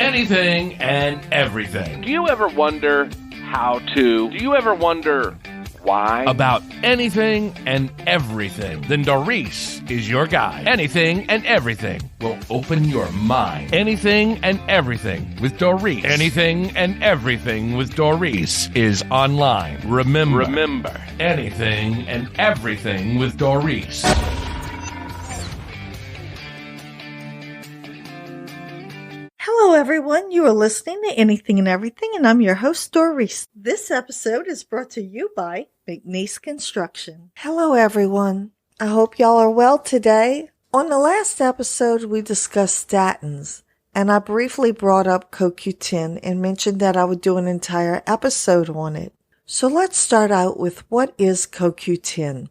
anything and everything. Do you ever wonder how to? Do you ever wonder why? About anything and everything. Then Doris is your guide. Anything and everything will open your mind. Anything and everything with Doris. Anything and everything with Doris is online. Remember. Anything and everything with Doris. Hello, everyone. You are listening to Anything and Everything, and I'm your host, Doris. This episode is brought to you by McNeese Construction. Hello, everyone. I hope y'all are well today. On the last episode, we discussed statins, and I briefly brought up CoQ10 and mentioned that I would do an entire episode on it. So let's start out with what is CoQ10.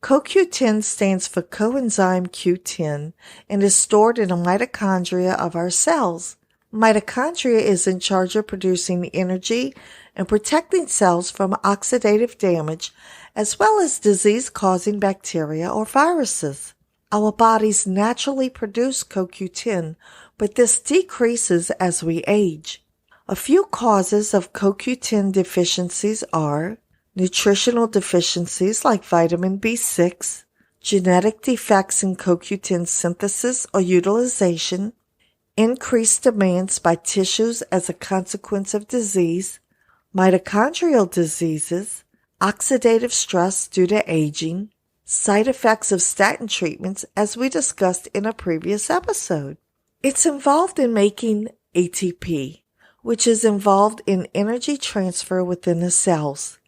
CoQ10 stands for coenzyme Q10 and is stored in the mitochondria of our cells. Mitochondria is in charge of producing energy and protecting cells from oxidative damage as well as disease-causing bacteria or viruses. Our bodies naturally produce CoQ10, but this decreases as we age. A few causes of CoQ10 deficiencies are nutritional deficiencies like vitamin B6, genetic defects in CoQ10 synthesis or utilization, increased demands by tissues as a consequence of disease, mitochondrial diseases, oxidative stress due to aging, side effects of statin treatments as we discussed in a previous episode. It's involved in making ATP, which is involved in energy transfer within the cells.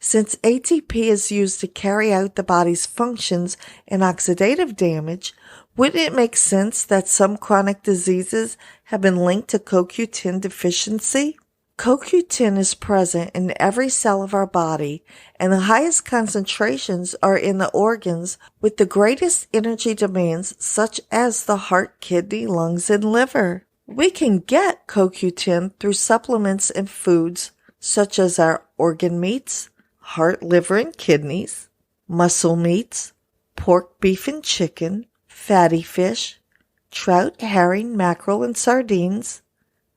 Since ATP is used to carry out the body's functions and oxidative damage, wouldn't it make sense that some chronic diseases have been linked to CoQ10 deficiency? CoQ10 is present in every cell of our body, and the highest concentrations are in the organs with the greatest energy demands, such as the heart, kidney, lungs, and liver. We can get CoQ10 through supplements and foods such as our organ meats, heart, liver, and kidneys, muscle meats, pork, beef, and chicken, fatty fish, trout, herring, mackerel, and sardines,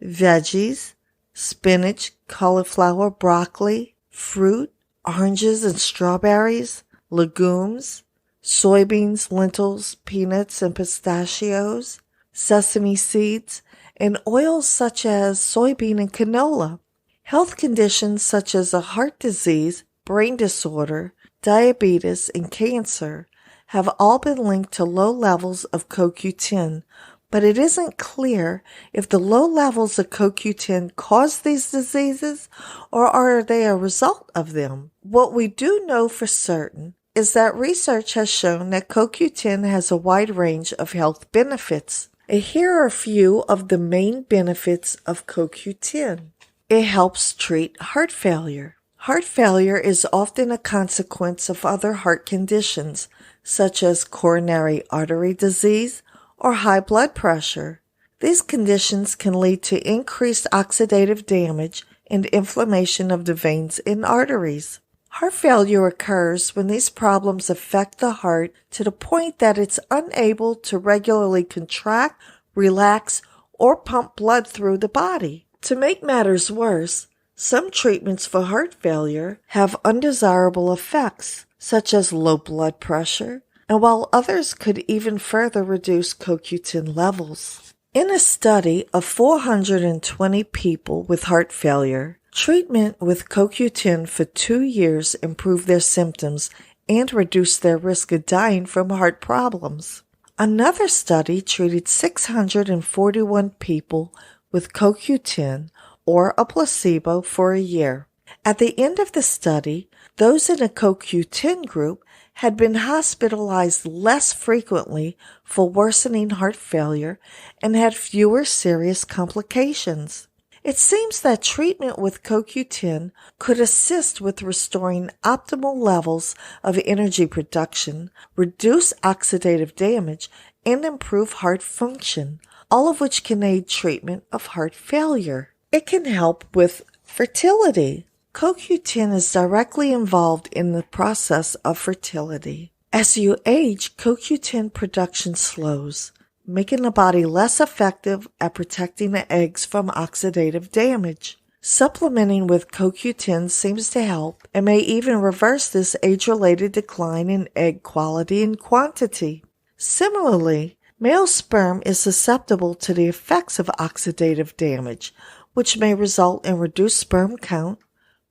veggies, spinach, cauliflower, broccoli, fruit, oranges and strawberries, legumes, soybeans, lentils, peanuts, and pistachios, sesame seeds, and oils such as soybean and canola. Health conditions such as a heart disease, brain disorder, diabetes, and cancer have all been linked to low levels of CoQ10, but it isn't clear if the low levels of CoQ10 cause these diseases or are they a result of them. What we do know for certain is that research has shown that CoQ10 has a wide range of health benefits. And here are a few of the main benefits of CoQ10. It helps treat heart failure. Heart failure is often a consequence of other heart conditions, such as coronary artery disease or high blood pressure. These conditions can lead to increased oxidative damage and inflammation of the veins and arteries. Heart failure occurs when these problems affect the heart to the point that it's unable to regularly contract, relax, or pump blood through the body. To make matters worse, some treatments for heart failure have undesirable effects, such as low blood pressure, and while others could even further reduce CoQ10 levels. In a study of 420 people with heart failure, treatment with CoQ10 for 2 years improved their symptoms and reduced their risk of dying from heart problems. Another study treated 641 people with CoQ10 or a placebo for a year. At the end of the study, those in the CoQ10 group had been hospitalized less frequently for worsening heart failure and had fewer serious complications. It seems that treatment with CoQ10 could assist with restoring optimal levels of energy production, reduce oxidative damage, and improve heart function, all of which can aid treatment of heart failure. It can help with fertility. CoQ10 is directly involved in the process of fertility. As you age, CoQ10 production slows. making the body less effective at protecting the eggs from oxidative damage. Supplementing with CoQ10 seems to help and may even reverse this age-related decline in egg quality and quantity. Similarly, male sperm is susceptible to the effects of oxidative damage, which may result in reduced sperm count,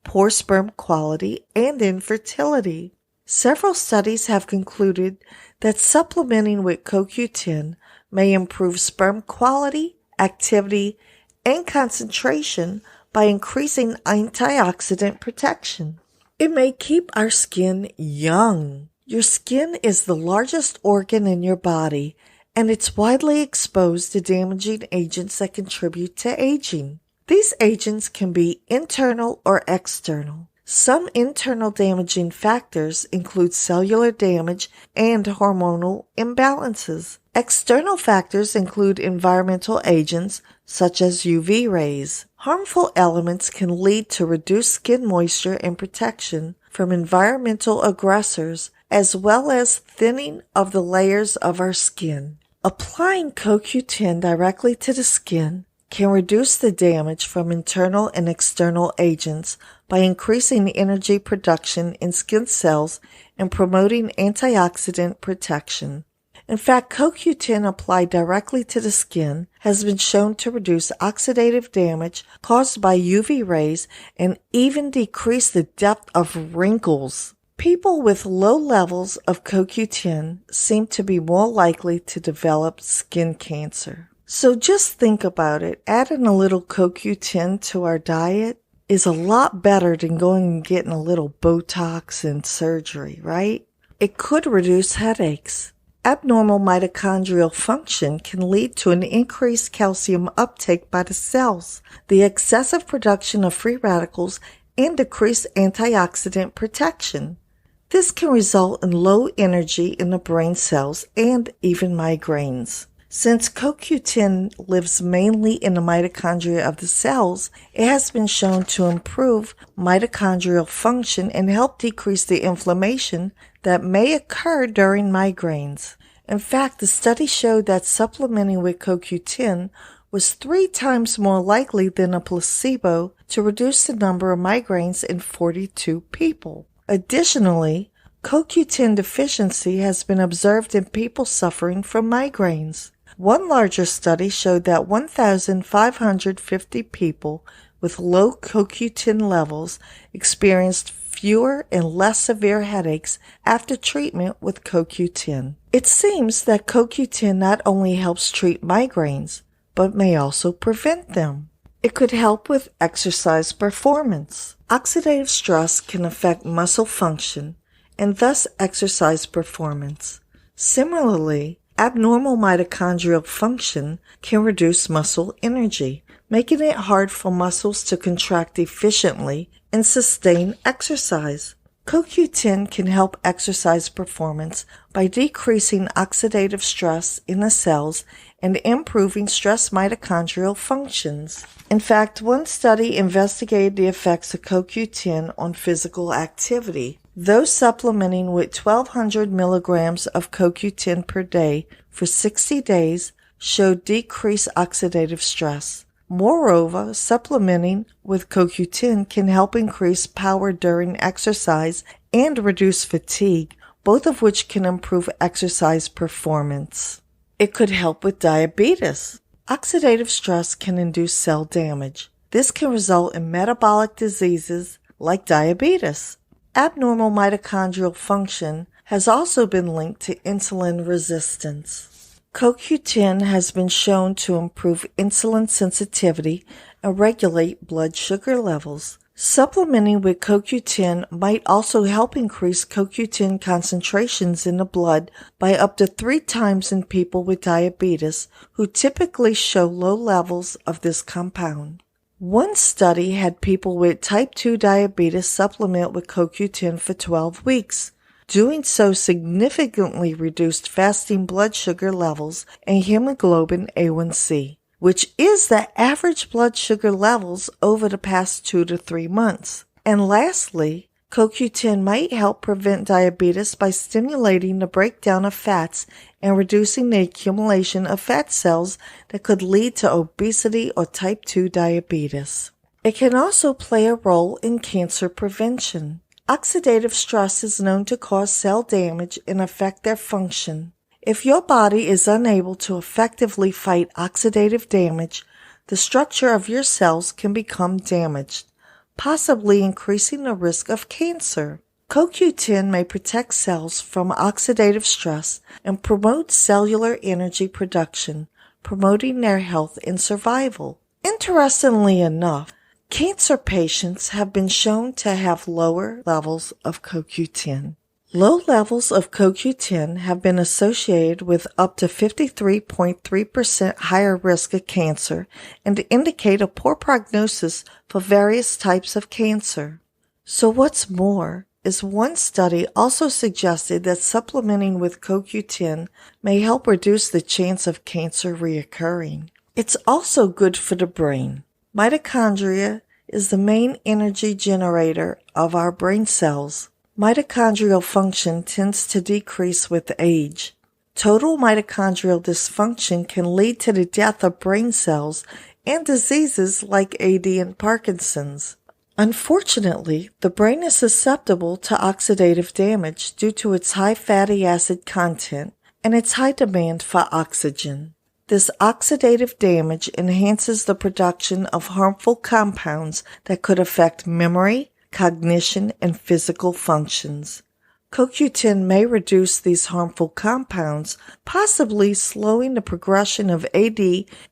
poor sperm quality, and infertility. Several studies have concluded that supplementing with CoQ10 may improve sperm quality, activity, and concentration by increasing antioxidant protection. It may keep our skin young. Your skin is the largest organ in your body, and it's widely exposed to damaging agents that contribute to aging. These agents can be internal or external. Some internal damaging factors include cellular damage and hormonal imbalances. External factors include environmental agents such as UV rays. Harmful elements can lead to reduced skin moisture and protection from environmental aggressors, as well as thinning of the layers of our skin. Applying CoQ10 directly to the skin can reduce the damage from internal and external agents by increasing energy production in skin cells and promoting antioxidant protection. In fact, CoQ10 applied directly to the skin has been shown to reduce oxidative damage caused by UV rays and even decrease the depth of wrinkles. People with low levels of CoQ10 seem to be more likely to develop skin cancer. So just think about it. Adding a little CoQ10 to our diet is a lot better than going and getting a little Botox and surgery, right? It could reduce headaches. Abnormal mitochondrial function can lead to an increased calcium uptake by the cells, the excessive production of free radicals, and decreased antioxidant protection. This can result in low energy in the brain cells and even migraines. Since CoQ10 lives mainly in the mitochondria of the cells, it has been shown to improve mitochondrial function and help decrease the inflammation that may occur during migraines. In fact, the study showed that supplementing with CoQ10 was 3 times more likely than a placebo to reduce the number of migraines in 42 people. Additionally, CoQ10 deficiency has been observed in people suffering from migraines. One larger study showed that 1,550 people with low CoQ10 levels experienced fewer and less severe headaches after treatment with CoQ10. It seems that CoQ10 not only helps treat migraines, but may also prevent them. It could help with exercise performance. Oxidative stress can affect muscle function and thus exercise performance. Similarly, abnormal mitochondrial function can reduce muscle energy, making it hard for muscles to contract efficiently and sustain exercise. CoQ10 can help exercise performance by decreasing oxidative stress in the cells and improving stress mitochondrial functions. In fact, one study investigated the effects of CoQ10 on physical activity. Those supplementing with 1,200 milligrams of CoQ10 per day for 60 days showed decreased oxidative stress. Moreover, supplementing with CoQ10 can help increase power during exercise and reduce fatigue, both of which can improve exercise performance. It could help with diabetes. Oxidative stress can induce cell damage. This can result in metabolic diseases like diabetes. Abnormal mitochondrial function has also been linked to insulin resistance. CoQ10 has been shown to improve insulin sensitivity and regulate blood sugar levels. Supplementing with CoQ10 might also help increase CoQ10 concentrations in the blood by up to 3 times in people with diabetes who typically show low levels of this compound. One study had people with type 2 diabetes supplement with CoQ10 for 12 weeks. Doing so significantly reduced fasting blood sugar levels and hemoglobin A1C, which is the average blood sugar levels over the past 2 to 3 months. And lastly, CoQ10 might help prevent diabetes by stimulating the breakdown of fats and reducing the accumulation of fat cells that could lead to obesity or type 2 diabetes. It can also play a role in cancer prevention. Oxidative stress is known to cause cell damage and affect their function. If your body is unable to effectively fight oxidative damage, the structure of your cells can become damaged, possibly increasing the risk of cancer. CoQ10 may protect cells from oxidative stress and promote cellular energy production, promoting their health and survival. Interestingly enough, cancer patients have been shown to have lower levels of CoQ10. Low levels of CoQ10 have been associated with up to 53.3% higher risk of cancer and indicate a poor prognosis for various types of cancer. So what's more is one study also suggested that supplementing with CoQ10 may help reduce the chance of cancer reoccurring. It's also good for the brain. Mitochondria is the main energy generator of our brain cells. Mitochondrial function tends to decrease with age. Total mitochondrial dysfunction can lead to the death of brain cells and diseases like AD and Parkinson's. Unfortunately, the brain is susceptible to oxidative damage due to its high fatty acid content and its high demand for oxygen. This oxidative damage enhances the production of harmful compounds that could affect memory, cognition, and physical functions. CoQ10 may reduce these harmful compounds, possibly slowing the progression of AD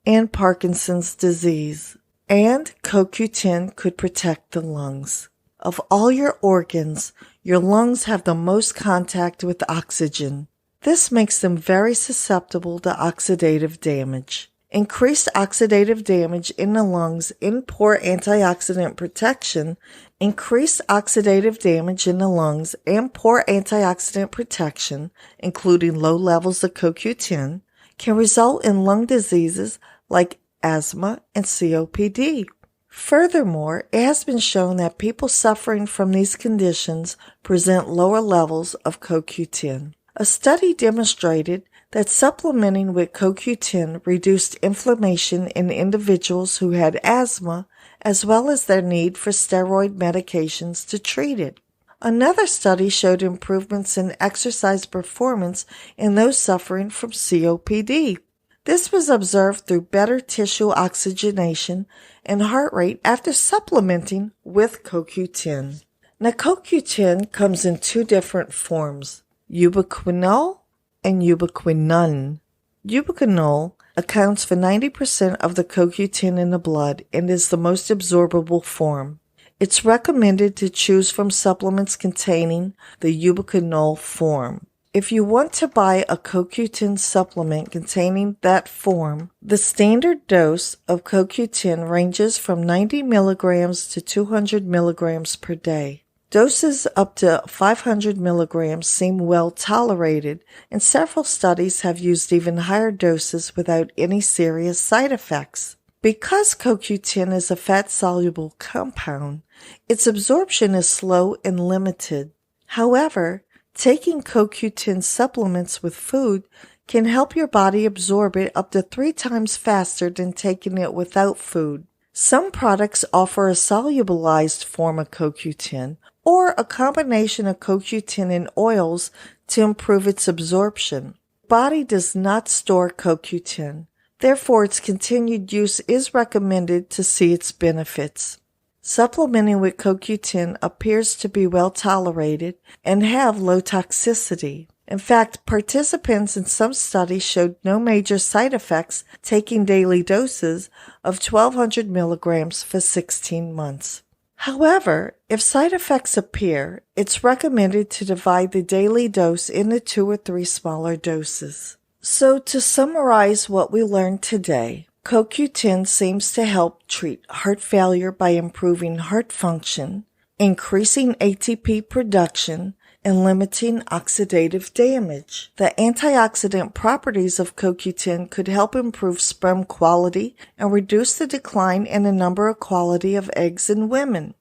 and Parkinson's disease. And CoQ10 could protect the lungs. Of all your organs, your lungs have the most contact with oxygen. This makes them very susceptible to oxidative damage. Increased oxidative damage in the lungs in poor antioxidant protection, increased oxidative damage in the lungs and poor antioxidant protection, including low levels of CoQ10, can result in lung diseases like asthma and COPD. Furthermore, it has been shown that people suffering from these conditions present lower levels of CoQ10. A study demonstrated that supplementing with CoQ10 reduced inflammation in individuals who had asthma, as well as their need for steroid medications to treat it. Another study showed improvements in exercise performance in those suffering from COPD. This was observed through better tissue oxygenation and heart rate after supplementing with CoQ10. Now, CoQ10 comes in two different forms, ubiquinol and ubiquinone. Ubiquinol accounts for 90% of the CoQ10 in the blood and is the most absorbable form. It's recommended to choose from supplements containing the ubiquinol form. If you want to buy a CoQ10 supplement containing that form, the standard dose of CoQ10 ranges from 90 milligrams to 200 milligrams per day. Doses up to 500 milligrams seem well tolerated, and several studies have used even higher doses without any serious side effects. Because CoQ10 is a fat-soluble compound, its absorption is slow and limited. However, taking CoQ10 supplements with food can help your body absorb it up to 3 times faster than taking it without food. Some products offer a solubilized form of CoQ10 or a combination of CoQ10 and oils to improve its absorption. The body does not store CoQ10. Therefore, its continued use is recommended to see its benefits. Supplementing with CoQ10 appears to be well tolerated and have low toxicity. In fact, participants in some studies showed no major side effects taking daily doses of 1,200 milligrams for 16 months. However, if side effects appear, it's recommended to divide the daily dose into 2 or 3 smaller doses. So to summarize what we learned today, CoQ10 seems to help treat heart failure by improving heart function, increasing ATP production, and limiting oxidative damage. The antioxidant properties of CoQ10 could help improve sperm quality and reduce the decline in the number of quality of eggs in women.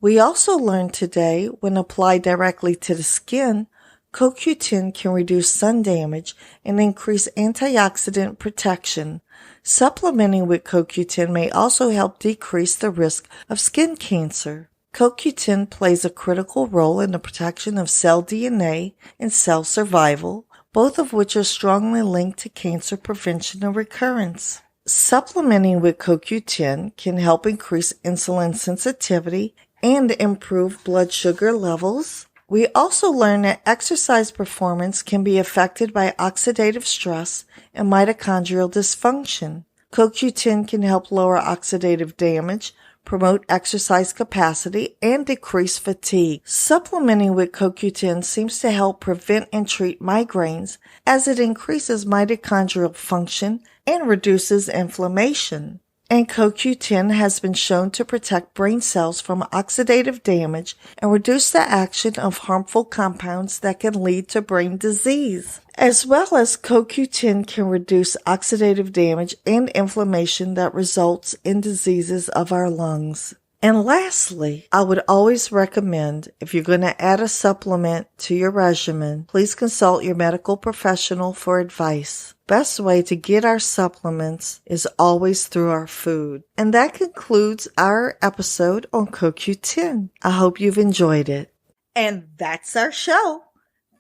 We also learned today, when applied directly to the skin, CoQ10 can reduce sun damage and increase antioxidant protection. Supplementing with CoQ10 may also help decrease the risk of skin cancer. CoQ10 plays a critical role in the protection of cell DNA and cell survival, both of which are strongly linked to cancer prevention and recurrence. Supplementing with CoQ10 can help increase insulin sensitivity and improve blood sugar levels. We also learned that exercise performance can be affected by oxidative stress and mitochondrial dysfunction. CoQ10 can help lower oxidative damage, promote exercise capacity, and decrease fatigue. Supplementing with CoQ10 seems to help prevent and treat migraines as it increases mitochondrial function and reduces inflammation. And CoQ10 has been shown to protect brain cells from oxidative damage and reduce the action of harmful compounds that can lead to brain disease. As well as CoQ10 can reduce oxidative damage and inflammation that results in diseases of our lungs. And lastly, I would always recommend, if you're going to add a supplement to your regimen, please consult your medical professional for advice. Best way to get our supplements is always through our food. And that concludes our episode on CoQ10. I hope you've enjoyed it. And that's our show.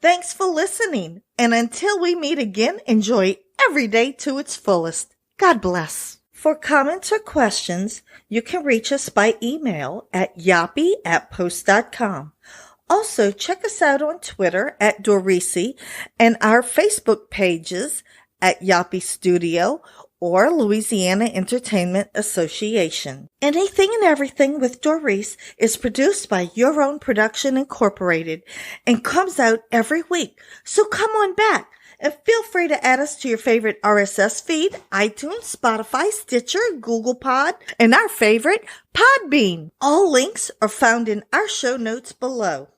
Thanks for listening. And until we meet again, enjoy every day to its fullest. God bless. For comments or questions, you can reach us by email at yappy@post.com. Also, check us out on Twitter at Dorisi and our Facebook pages at Yappy Studio or Louisiana Entertainment Association. Anything and Everything with Doris is produced by Your Own Production Incorporated and comes out every week. So come on back. And feel free to add us to your favorite RSS feed, iTunes, Spotify, Stitcher, Google Pod, and our favorite, Podbean. All links are found in our show notes below.